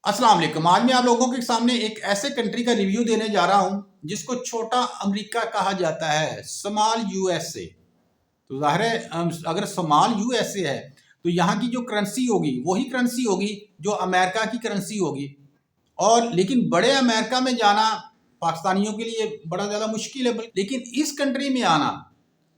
अस्सलाम वालेकुम। आज मैं आप लोगों के सामने एक ऐसे कंट्री का रिव्यू देने जा रहा हूं जिसको छोटा अमेरिका कहा जाता है, स्मॉल यूएसए। तो ज़ाहिर है अगर स्मॉल यूएसए है तो यहाँ की जो करेंसी होगी वही करेंसी होगी जो अमेरिका की करेंसी होगी। और लेकिन बड़े अमेरिका में जाना पाकिस्तानियों के लिए बड़ा ज़्यादा मुश्किल है, लेकिन इस कंट्री में आना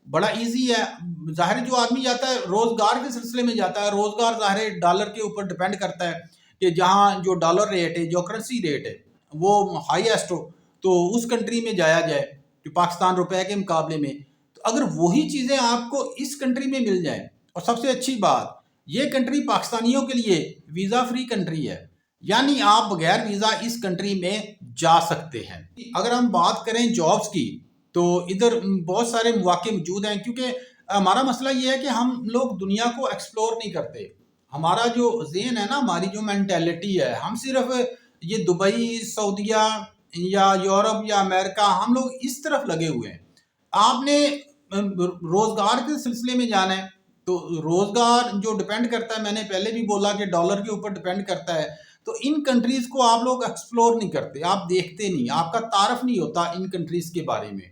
बड़ा इजी है। ज़ाहिर जो आदमी जाता है रोज़गार के सिलसिले में जाता है, रोज़गार ज़ाहिर डॉलर के ऊपर डिपेंड करता है कि जहाँ जो डॉलर रेट है, जो करेंसी रेट है वो हाईएस्ट हो तो उस कंट्री में जाया जाए कि पाकिस्तान रुपए के मुकाबले में। तो अगर वही चीज़ें आपको इस कंट्री में मिल जाए, और सबसे अच्छी बात ये कंट्री पाकिस्तानियों के लिए वीज़ा फ्री कंट्री है, यानी आप बगैर वीज़ा इस कंट्री में जा सकते हैं। अगर हम बात करें जॉब्स की तो इधर बहुत सारे मौके मौजूद हैं, क्योंकि हमारा मसला ये है कि हम लोग दुनिया को एक्सप्लोर नहीं करते। हमारा जो ज़हन है ना, हमारी जो मेंटालिटी है, हम सिर्फ ये दुबई, सऊदीया या यूरोप या अमेरिका, हम लोग इस तरफ लगे हुए हैं। आपने रोज़गार के सिलसिले में जाना है तो रोज़गार जो डिपेंड करता है, मैंने पहले भी बोला कि डॉलर के ऊपर डिपेंड करता है। तो इन कंट्रीज़ को आप लोग एक्सप्लोर नहीं करते, आप देखते नहीं, आपका तारफ़ नहीं होता इन कंट्रीज़ के बारे में।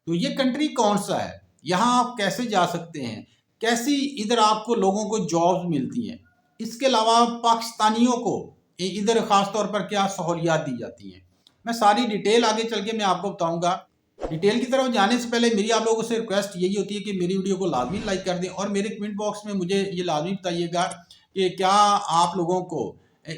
तो ये कंट्री कौन सा है, यहाँ आप कैसे जा सकते हैं, कैसी इधर आपको लोगों को जॉब्स मिलती हैं, इसके अलावा पाकिस्तानियों को इधर ख़ास तौर पर क्या सहूलियात दी जाती हैं, मैं सारी डिटेल आगे चल के मैं आपको बताऊंगा। डिटेल की तरफ जाने से पहले मेरी आप लोगों से रिक्वेस्ट यही होती है कि मेरी वीडियो को लाजमी लाइक कर दें और मेरे कमेंट बॉक्स में मुझे ये लाजमी बताइएगा कि क्या आप लोगों को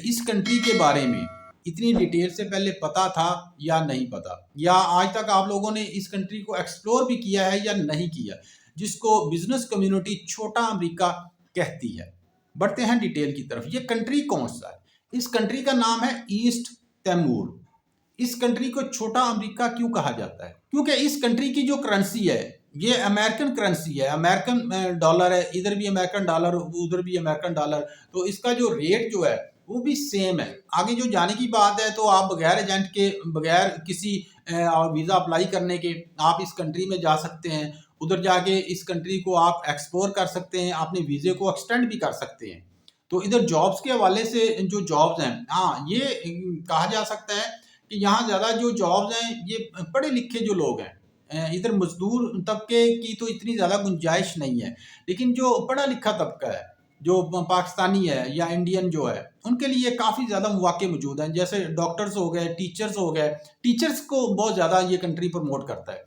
इस कंट्री के बारे में इतनी डिटेल से पहले पता था या नहीं पता, या आज तक आप लोगों ने इस कंट्री को एक्सप्लोर भी किया है या नहीं किया, जिसको बिजनेस कम्युनिटी छोटा अमेरिका कहती है। बढ़ते हैं डिटेल की तरफ। ये कंट्री कौन सा है? इस कंट्री का नाम है ईस्ट तैमूर। इस कंट्री को छोटा अमेरिका क्यों कहा जाता है? क्योंकि इस कंट्री की जो करेंसी है ये अमेरिकन करेंसी है, अमेरिकन डॉलर है। इधर भी अमेरिकन डॉलर, उधर भी अमेरिकन डॉलर, तो इसका जो रेट जो है वो भी सेम है। आगे जो जाने की बात है तो आप बगैर एजेंट के, बगैर किसी वीज़ा अप्लाई करने के आप इस कंट्री में जा सकते हैं। उधर जाके इस कंट्री को आप एक्सप्लोर कर सकते हैं, अपने वीज़े को एक्सटेंड भी कर सकते हैं। तो इधर जॉब्स के हवाले से जो जॉब्स हैं, हाँ ये कहा जा सकता है कि यहाँ ज़्यादा जो जॉब्स हैं ये पढ़े लिखे जो लोग हैं, इधर मजदूर तबके की तो इतनी ज़्यादा गुंजाइश नहीं है। लेकिन जो पढ़ा लिखा तबका है, जो पाकिस्तानी है या इंडियन जो है, उनके लिए काफ़ी ज़्यादा मौके मौजूद हैं। जैसे डॉक्टर्स हो गए, टीचर्स हो गए। टीचर्स को बहुत ज़्यादा ये कंट्री प्रमोट करता है।